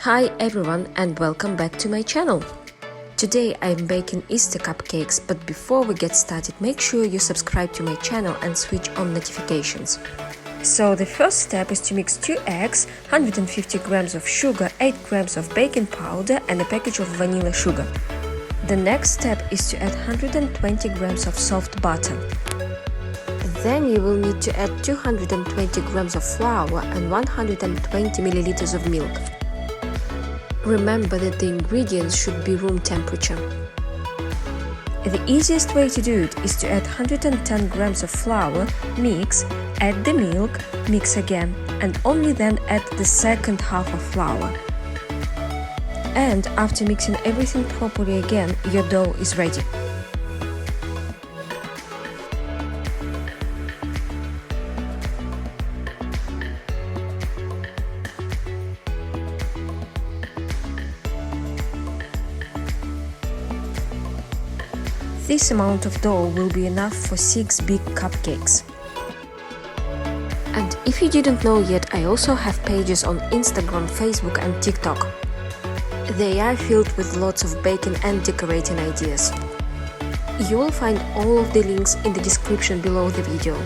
Hi everyone and welcome back to my channel. Today I'm baking Easter cupcakes, but before we get started, make sure you subscribe to my channel and switch on notifications. So the first step is to mix 2 eggs, 150 grams of sugar, 8 grams of baking powder and a package of vanilla sugar. The next step is to add 120 grams of soft butter. Then you will need to add 220 grams of flour and 120 milliliters of milk. Remember that the ingredients should be room temperature. The easiest way to do it is to add 110 grams of flour, mix, add the milk, mix again, and only then add the second half of flour. And after mixing everything properly again, your dough is ready. This amount of dough will be enough for 6 big cupcakes. And if you didn't know yet, I also have pages on Instagram, Facebook and TikTok. They are filled with lots of baking and decorating ideas. You will find all of the links in the description below the video.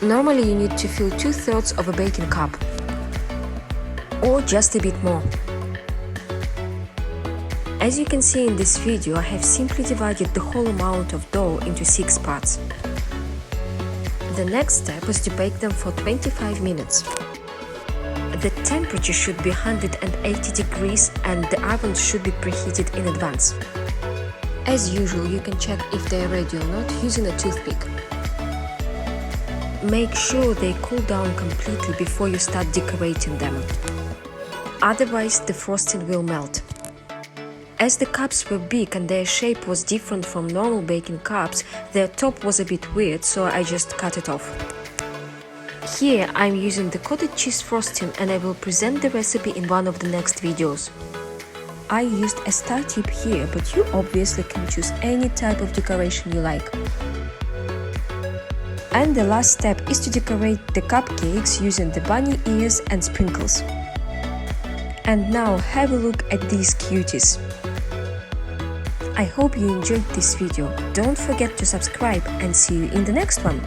Normally you need to fill 2/3 of a baking cup, or just a bit more. As you can see in this video, I have simply divided the whole amount of dough into 6 parts. The next step is to bake them for 25 minutes. The temperature should be 180 degrees and the oven should be preheated in advance. As usual, you can check if they are ready or not using a toothpick. Make sure they cool down completely before you start decorating them. Otherwise, the frosting will melt. As the cups were big and their shape was different from normal baking cups, their top was a bit weird, so I just cut it off. Here I'm using the cottage cheese frosting and I will present the recipe in one of the next videos. I used a star tip here, but you obviously can choose any type of decoration you like. And the last step is to decorate the cupcakes using the bunny ears and sprinkles. And now have a look at these cuties. I hope you enjoyed this video. Don't forget to subscribe and see you in the next one.